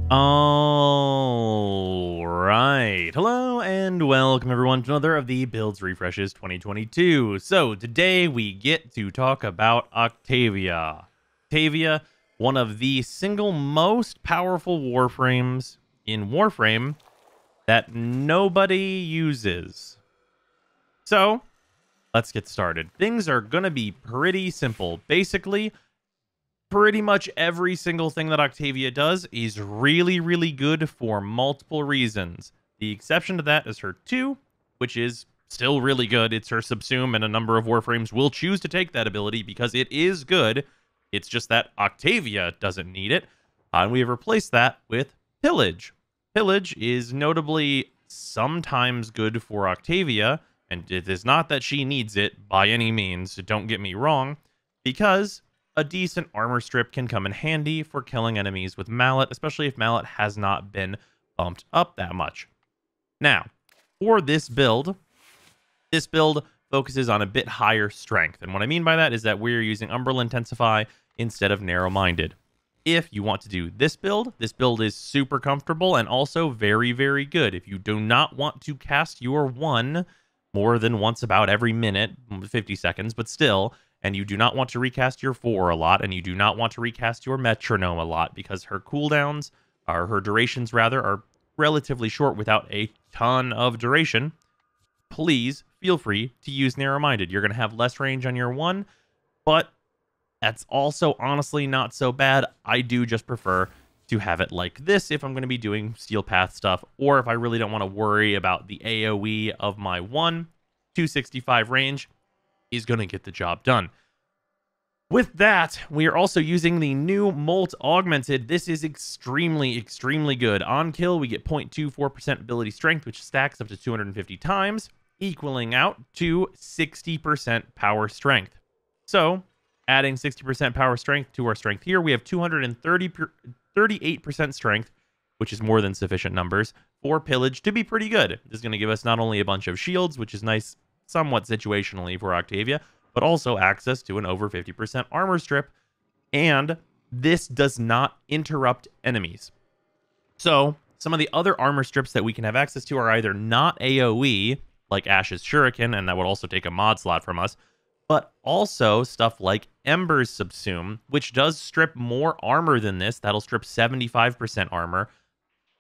All right. Hello and welcome everyone to another of the Builds Refreshes 2022. So today we get to talk about Octavia. Octavia, one of the single most powerful Warframes in Warframe that nobody uses. So let's get started. Things are going to be pretty simple. Basically, pretty much every single thing that Octavia does is really, really good for multiple reasons. The exception to that is her 2, which is still really good. It's her Subsume, and a number of Warframes will choose to take that ability because it is good. It's just that Octavia doesn't need it. And we have replaced that with Pillage. Pillage is notably sometimes good for Octavia, and it is not that she needs it by any means, don't get me wrong, because a decent armor strip can come in handy for killing enemies with Mallet, especially if Mallet has not been bumped up that much. Now, for this build focuses on a bit higher strength. And what I mean by that is that we're using Umbral Intensify instead of Narrow-Minded. If you want to do this build is super comfortable and also very, very good. If you do not want to cast your 1 more than once about every minute, 50 seconds, but still, and you do not want to recast your 4 a lot, and you do not want to recast your Metronome a lot, because her cooldowns, or her durations rather, are relatively short without a ton of duration, please feel free to use Narrow-Minded. You're going to have less range on your 1, but that's also honestly not so bad. I do just prefer to have it like this if I'm going to be doing Steel Path stuff, or if I really don't want to worry about the AoE of my 1, 265 range is going to get the job done. With that, we are also using the new Molt Augmented. This is extremely, extremely good. On kill, we get 0.24% ability strength, which stacks up to 250 times, equaling out to 60% power strength. So, adding 60% power strength to our strength here, we have 238% strength, which is more than sufficient numbers for Pillage to be pretty good. This is going to give us not only a bunch of shields, which is nice somewhat situationally for Octavia, but also access to an over 50% armor strip, and this does not interrupt enemies. So, some of the other armor strips that we can have access to are either not AoE, like Ash's Shuriken, and that would also take a mod slot from us, but also stuff like Ember's Subsume, which does strip more armor than this. That'll strip 75% armor,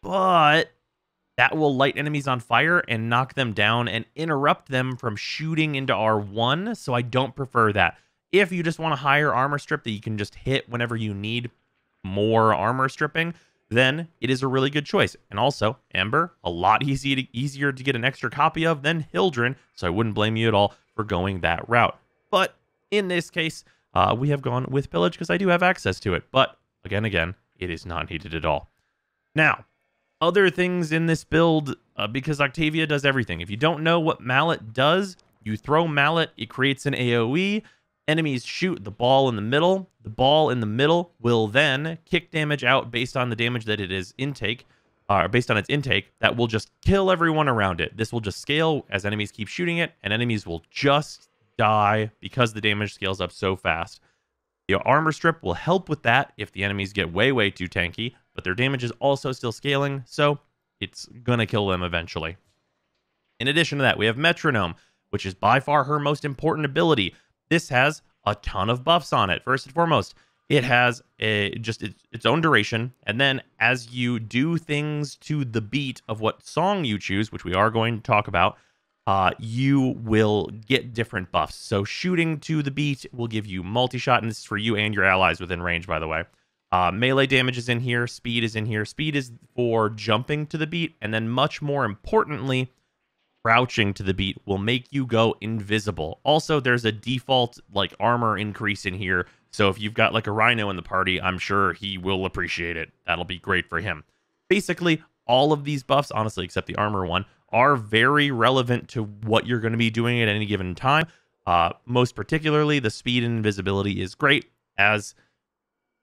but that will light enemies on fire and knock them down and interrupt them from shooting into R1, so I don't prefer that. If you just want a higher armor strip that you can just hit whenever you need more armor stripping, then it is a really good choice. And also, Ember, a lot easier to get an extra copy of than Hildren, so I wouldn't blame you at all for going that route. But in this case, we have gone with Pillage because I do have access to it. But again, it is not needed at all. Now, other things in this build, because Octavia does everything. If you don't know what Mallet does, you throw Mallet, it creates an AoE. Enemies shoot the ball in the middle. The ball in the middle will then kick damage out based on the damage that it is intake, based on its intake. That will just kill everyone around it. This will just scale as enemies keep shooting it, and enemies will just die because the damage scales up so fast. The armor strip will help with that if the enemies get way too tanky, but their damage is also still scaling, so it's gonna kill them eventually. In addition to that, we have Metronome, which is by far her most important ability. This has a ton of buffs on it. First and foremost, it has its own duration, and then as you do things to the beat of what song you choose, which we are going to talk about, you will get different buffs. So shooting to the beat will give you multi-shot, and this is for you and your allies within range, by the way. Melee damage is in here, speed is in here. Speed is for jumping to the beat, and then much more importantly, crouching to the beat will make you go invisible. Also, there's a default like armor increase in here, so if you've got like a Rhino in the party, I'm sure he will appreciate it. That'll be great for him. Basically, all of these buffs, honestly, except the armor one, are very relevant to what you're going to be doing at any given time. Most particularly, the speed and invisibility is great, as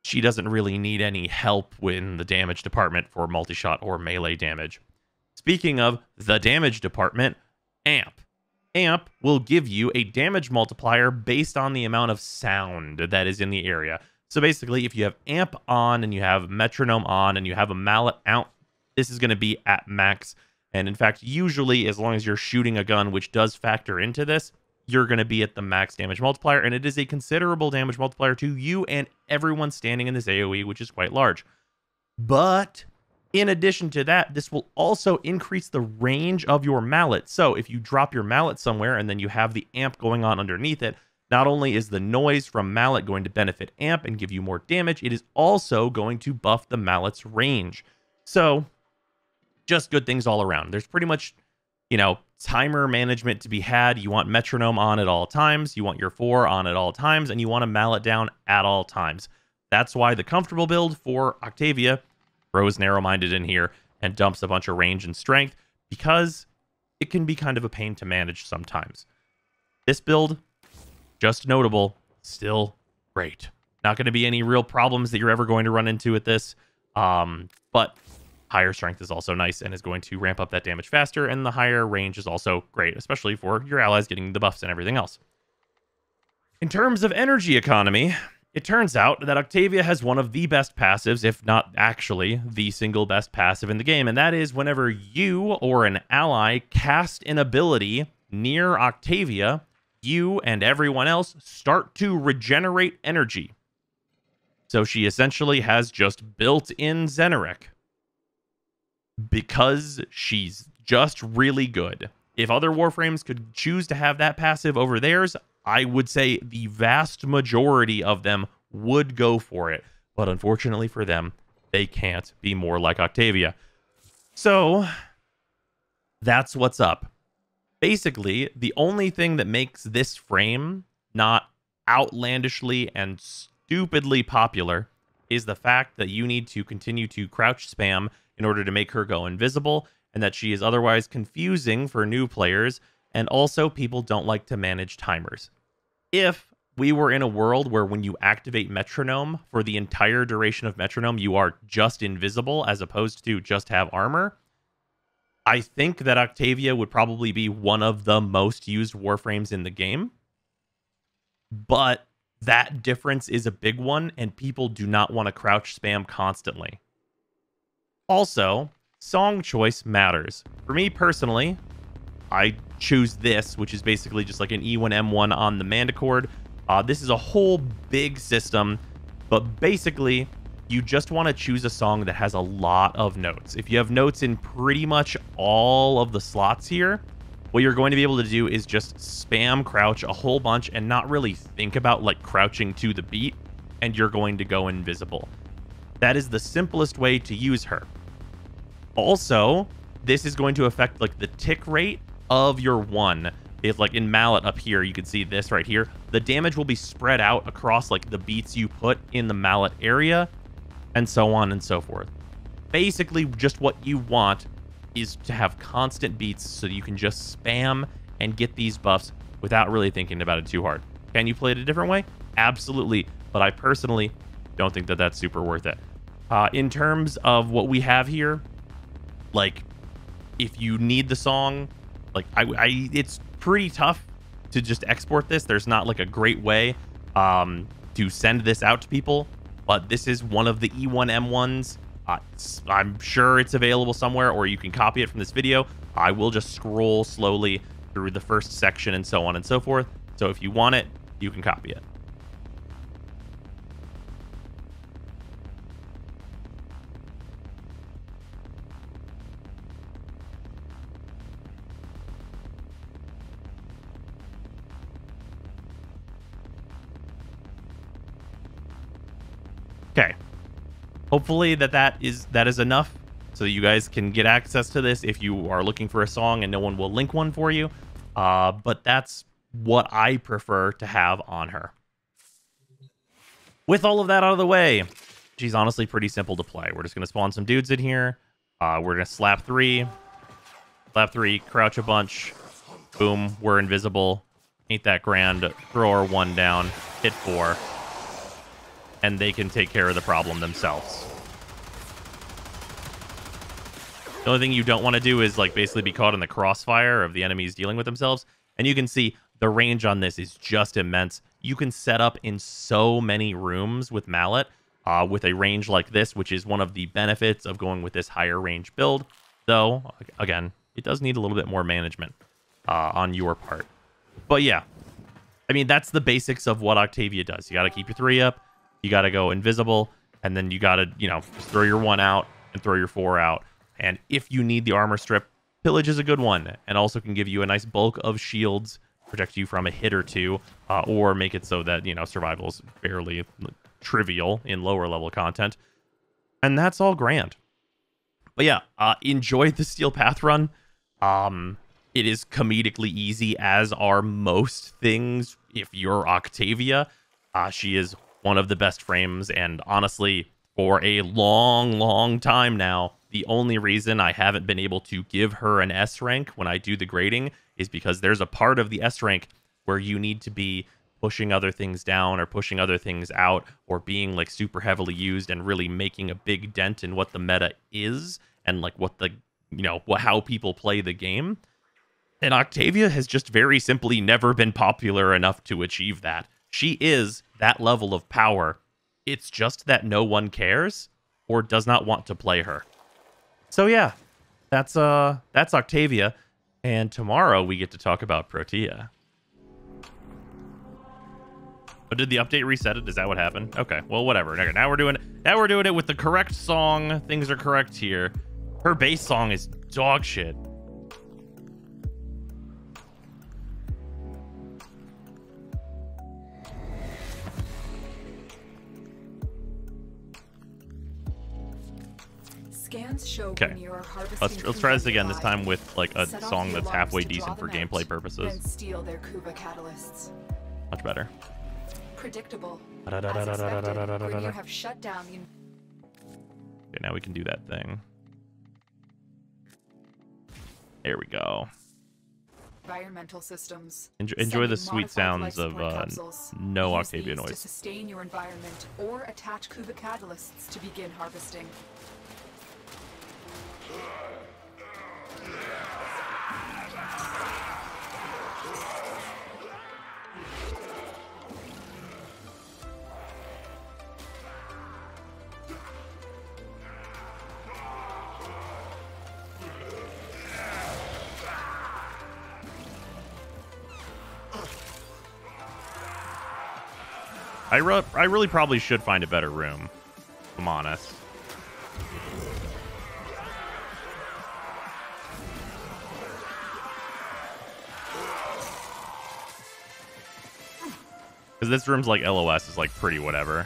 she doesn't really need any help in the damage department for multi-shot or melee damage. Speaking of the damage department, AMP. AMP will give you a damage multiplier based on the amount of sound that is in the area. So basically, if you have amp on and you have metronome on and you have a mallet out, this is going to be at max. And in fact, usually, as long as you're shooting a gun, which does factor into this, you're going to be at the max damage multiplier. And it is a considerable damage multiplier to you and everyone standing in this AoE, which is quite large. But in addition to that, this will also increase the range of your mallet. So if you drop your mallet somewhere and then you have the amp going on underneath it, not only is the noise from mallet going to benefit amp and give you more damage, it is also going to buff the mallet's range. So just good things all around. There's pretty much, timer management to be had. You want metronome on at all times. You want your 4 on at all times, and you want a mallet down at all times. That's why the comfortable build for Octavia throws narrow-minded in here and dumps a bunch of range and strength, because it can be kind of a pain to manage sometimes. This build, just notable, still great. Not going to be any real problems that you're ever going to run into with this, but higher strength is also nice and is going to ramp up that damage faster, and the higher range is also great, especially for your allies getting the buffs and everything else. In terms of energy economy, it turns out that Octavia has one of the best passives, if not actually the single best passive in the game, and that is whenever you or an ally cast an ability near Octavia, you and everyone else start to regenerate energy. So she essentially has just built-in Zenerek, because she's just really good. If other Warframes could choose to have that passive over theirs, I would say the vast majority of them would go for it. But unfortunately for them, they can't be more like Octavia. So that's what's up. Basically, the only thing that makes this frame not outlandishly and stupidly popular is the fact that you need to continue to crouch spam in order to make her go invisible, and that she is otherwise confusing for new players, and also people don't like to manage timers. If we were in a world where when you activate metronome, for the entire duration of metronome, you are just invisible as opposed to just have armor, I think that Octavia would probably be one of the most used Warframes in the game. But that difference is a big one, and people do not want to crouch spam constantly. Also, song choice matters. For me personally, I choose this, which is basically just like an E1M1 on the Manticord. This is a whole big system, but basically, you just want to choose a song that has a lot of notes. If you have notes in pretty much all of the slots here, what you're going to be able to do is just spam crouch a whole bunch and not really think about like crouching to the beat, and you're going to go invisible. That is the simplest way to use her. Also, this is going to affect like the tick rate of your 1. If like in mallet up here, you can see this right here. The damage will be spread out across like the beats you put in the mallet area, and so on and so forth. Basically, just what you want is to have constant beats so you can just spam and get these buffs without really thinking about it too hard. Can you play it a different way? Absolutely, but I personally don't think that that's super worth it. In terms of what we have here, like, if you need the song, like, it's pretty tough to just export this. There's not, like, a great way to send this out to people, but this is one of the E1M1s. I'm sure it's available somewhere, or you can copy it from this video. I will just scroll slowly through the first section and so on and so forth. So if you want it, you can copy it. Okay. Hopefully that is enough so you guys can get access to this if you are looking for a song and no one will link one for you. But that's what I prefer to have on her. With all of that out of the way, she's honestly pretty simple to play. We're just going to spawn some dudes in here. We're going to slap 3, crouch a bunch. Boom, we're invisible. Ain't that grand. Throw our 1 down, hit 4. And they can take care of the problem themselves. The only thing you don't want to do is like basically be caught in the crossfire of the enemies dealing with themselves. And you can see the range on this is just immense. You can set up in so many rooms with Mallet with a range like this, which is one of the benefits of going with this higher range build. Though, again, it does need a little bit more management on your part. But yeah, I mean, that's the basics of what Octavia does. You got to keep your 3 up, you got to go invisible, and then you got to, you know, just throw your 1 out and throw your 4 out. And if you need the armor strip, Pillage is a good one, and also can give you a nice bulk of shields, protect you from a hit or two, or make it so that, you know, survival is fairly trivial in lower level content. And that's all grand. But yeah, enjoy the Steel Path run. It is comedically easy, as are most things. If you're Octavia, she is one of the best frames, and honestly, for a long time now, the only reason I haven't been able to give her an S rank when I do the grading is because there's a part of the S rank where you need to be pushing other things down or pushing other things out or being like super heavily used and really making a big dent in what the meta is and like what the, you know, how people play the game. And Octavia has just very simply never been popular enough to achieve that. She is that level of power. It's just that no one cares or does not want to play her. So yeah, that's Octavia, and tomorrow we get to talk about Protea. But did the update reset it? Is that what happened? Okay, well, whatever. Okay, now we're doing it with the correct song. Things are correct here. Her bass song is dog shit. Okay, let's try this again. This time with like a song that's halfway decent for gameplay purposes. Much better. Predictable. Okay, now we can do that thing. There we go. Environmental systems. Enjoy the sweet sounds of no Octavia noise. To sustain your environment or attach Kuba catalysts to begin harvesting. I really probably should find a better room, if I'm honest. Because this room's like LOS is like pretty whatever.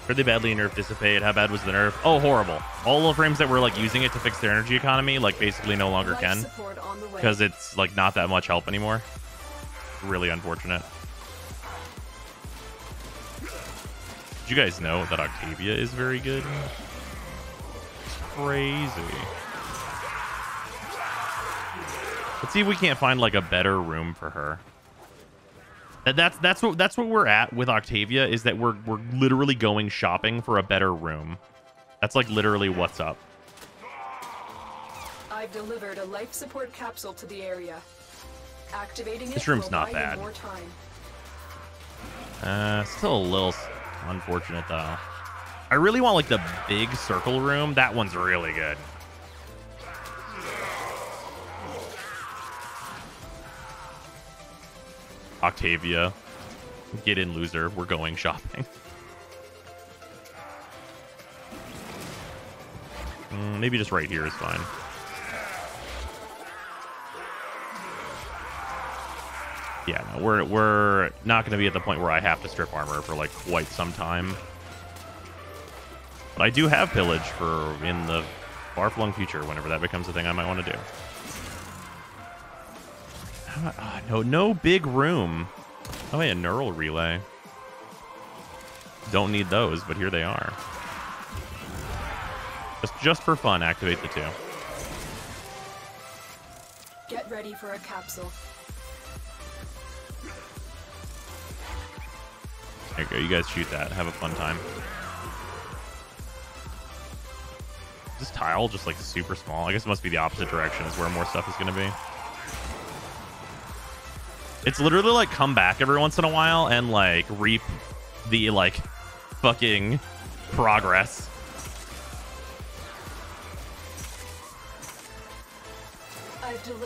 Heard they badly nerfed Dissipate. How bad was the nerf? Oh, horrible. All the frames that were like using it to fix their energy economy like basically no longer can. Because it's like not that much help anymore. Really unfortunate. Did you guys know that Octavia is very good? It's crazy. Let's see if we can't find like a better room for her. That's what we're at with Octavia, is that we're literally going shopping for a better room. That's like literally what's up. I've delivered a life support capsule to the area. Activating this room's not bad. Still a little unfortunate though. I really want like the big circle room. That one's really good. Octavia, get in, loser. We're going shopping. Maybe just right here is fine. Yeah, no, we're not going to be at the point where I have to strip armor for like quite some time. But I do have pillage for in the far-flung future, whenever that becomes a thing I might want to do. No big room. Oh, yeah, neural relay. Don't need those, but here they are. Just for fun, activate the 2. Get ready for a capsule. There you go. You guys shoot that. Have a fun time. this tile just like super small? I guess it must be the opposite direction is where more stuff is going to be. It's literally like come back every once in a while and like reap the like fucking progress.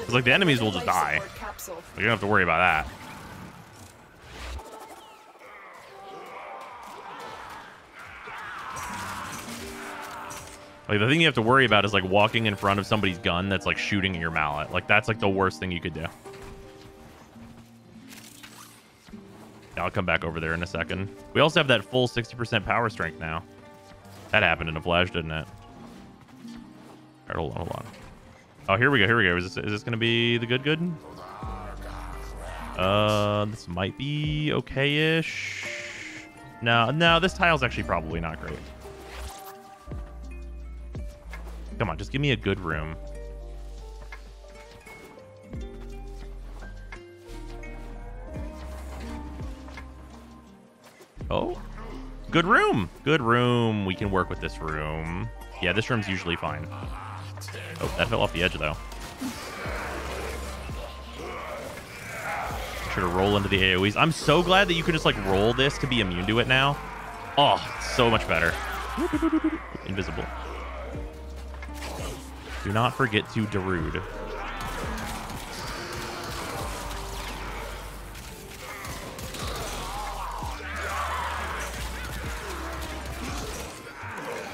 It's like the enemies will just die. You don't have to worry about that. Like the thing you have to worry about is like walking in front of somebody's gun that's like shooting at your mallet. Like that's like the worst thing you could do. Yeah, I'll come back over there in a second. We also have that full 60% power strength now. That happened in a flash, didn't it? All right, hold on. Oh, here we go. Is this gonna be the good? This might be okay-ish. No, this tile's actually probably not great. Come on, just give me a good room. Oh, good room. Good room. We can work with this room. Yeah, this room's usually fine. Oh, that fell off the edge, though. Sure to roll into the AoEs. I'm so glad that you can just, like, roll this to be immune to it now. Oh, so much better. Invisible. Do not forget to Darude.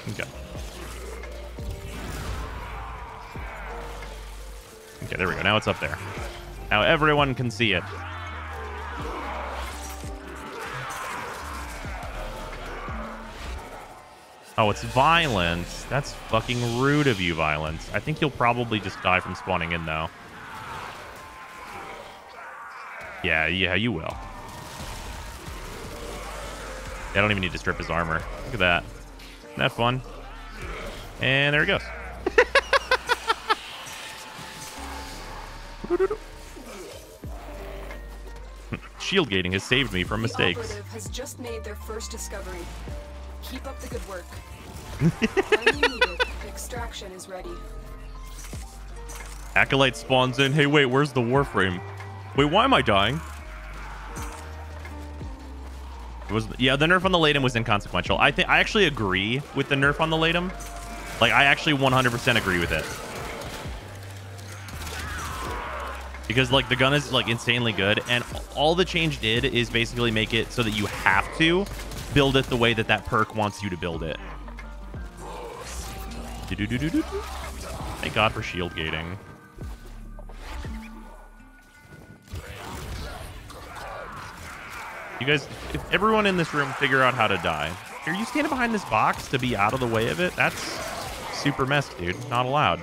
Okay. Okay, there we go. Now it's up there. Now everyone can see it. Oh, it's Violence. That's fucking rude of you, Violence. I think you'll probably just die from spawning in, though. Yeah, you will. I don't even need to strip his armor. Look at that. Isn't that fun? And there he goes. Shield gating has saved me from mistakes. The operative has just made their first discovery. Keep up the good work. When you need it, extraction is ready. Acolyte spawns in. Hey, wait, where's the Warframe? Wait, why am I dying? Yeah, the nerf on the Latum was inconsequential. I actually agree with the nerf on the Latum. Like, I actually 100% agree with it. Because, like, the gun is, like, insanely good. And all the change did is basically make it so that you have to build it the way that that perk wants you to build it. Thank God for shield gating. You guys, if everyone in this room figure out how to die. Are you standing behind this box to be out of the way of it? That's super messed, dude. Not allowed.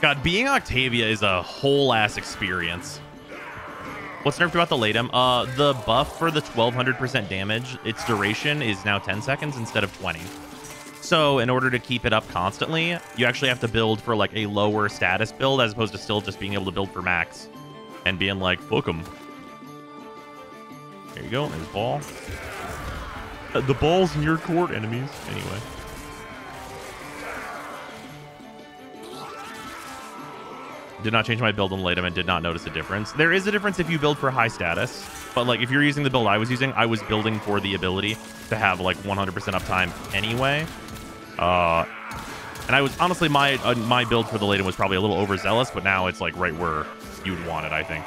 God, being Octavia is a whole ass experience. What's nerfed about the Latum? The buff for the 1200% damage, its duration is now 10 seconds instead of 20. So in order to keep it up constantly, you actually have to build for like a lower status build as opposed to still just being able to build for max and being like, fuck 'em. There you go. There's ball. The ball's in your court, enemies. Anyway. Did not change my build on Latum and did not notice a difference. There is a difference if you build for high status, but like if you're using the build I was using, I was building for the ability to have like 100% uptime anyway. And I was honestly my build for the Latum was probably a little overzealous, but now it's like right where you'd want it, I think.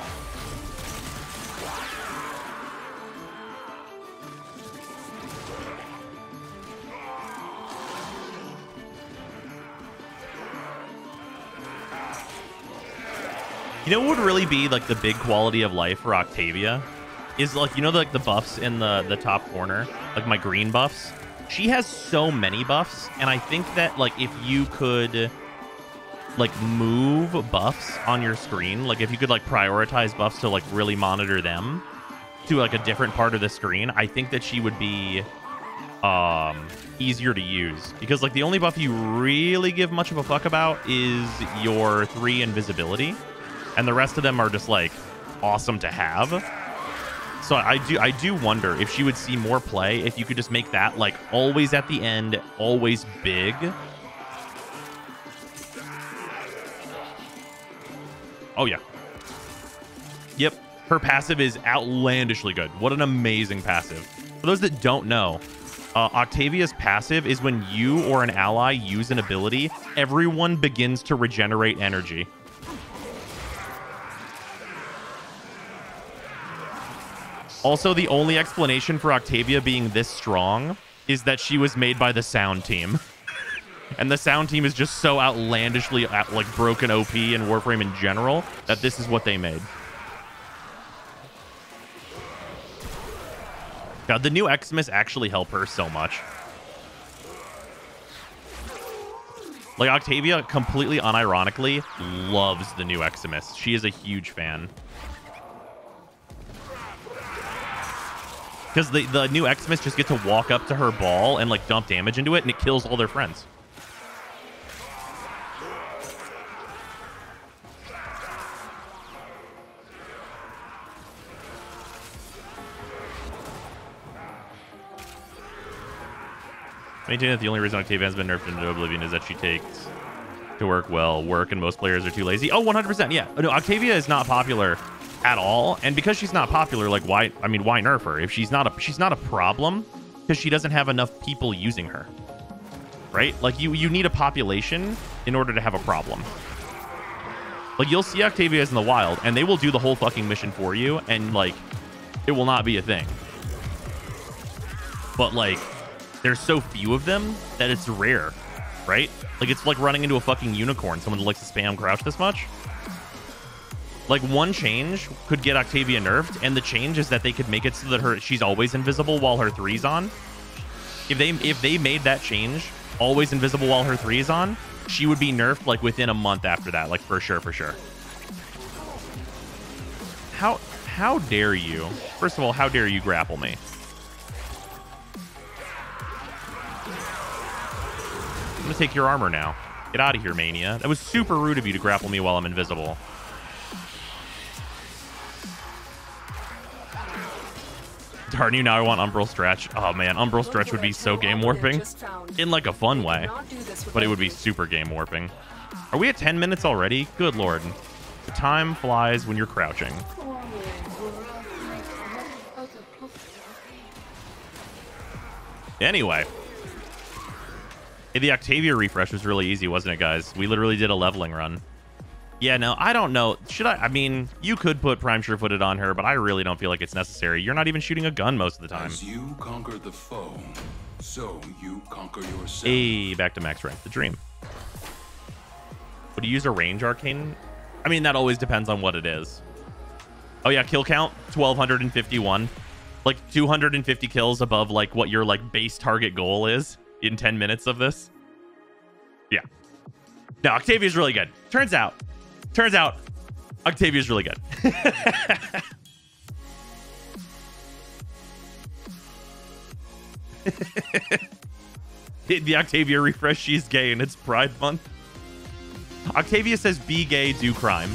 You know what would really be like the big quality of life for Octavia is like, you know, like the buffs in the top corner, like my green buffs. She has so many buffs, and I think that like if you could like move buffs on your screen, like if you could like prioritize buffs to like really monitor them to like a different part of the screen, I think that she would be easier to use, because like the only buff you really give much of a fuck about is your 3 invisibility. And the rest of them are just, like, awesome to have. So I do wonder if she would see more play if you could just make that like always at the end, always big. Oh yeah. Yep. Her passive is outlandishly good. What an amazing passive. For those that don't know, Octavia's passive is when you or an ally use an ability, everyone begins to regenerate energy. Also, the only explanation for Octavia being this strong is that she was made by the sound team. And the sound team is just so outlandishly like broken OP and Warframe in general that this is what they made. God, the new Xmas actually help her so much. Like, Octavia completely unironically loves the new Xmas. She is a huge fan. Because the new Xmas just get to walk up to her ball and, like, dump damage into it, and it kills all their friends. Maintain that the only reason Octavia has been nerfed into oblivion is that she takes to work and most players are too lazy. Oh, 100%. Yeah. No, Octavia is not popular at all. And because she's not popular, like, why nerf her? If she's not a problem because she doesn't have enough people using her. Right? Like, you need a population in order to have a problem. Like, you'll see Octavias in the wild and they will do the whole fucking mission for you and, like, it will not be a thing. But, like, there's so few of them that it's rare, right? Like, it's like running into a fucking unicorn, someone that likes to spam crouch this much. Like, one change could get Octavia nerfed, and the change is that they could make it so that she's always invisible while her 3's on. If they made that change, always invisible while her 3's on, she would be nerfed, like, within a month after that, like, for sure. How dare you? First of all, how dare you grapple me? I'm gonna take your armor now. Get out of here, Mania. That was super rude of you to grapple me while I'm invisible. Darn you, now I want Umbral Stretch. Oh man, Umbral Stretch would be so game warping. In like a fun way. But it would be super game warping. Are we at 10 minutes already? Good lord. The time flies when you're crouching. Anyway. Hey, the Octavia refresh was really easy, wasn't it, guys? We literally did a leveling run. Yeah, no, I don't know. Should I mean, you could put Prime Sure-Footed on her, but I really don't feel like it's necessary. You're not even shooting a gun most of the time. As you conquer the foe, so you conquer yourself. Hey, back to max rank. The dream. Would you use a range arcane? I mean, that always depends on what it is. Oh, yeah, kill count, 1,251. Like, 250 kills above, like, what your, like, base target goal is in 10 minutes of this. Yeah. No, Octavia's really good. Turns out, Octavia's really good. The Octavia refresh, she's gay and it's Pride Month. Octavia says, be gay, do crime.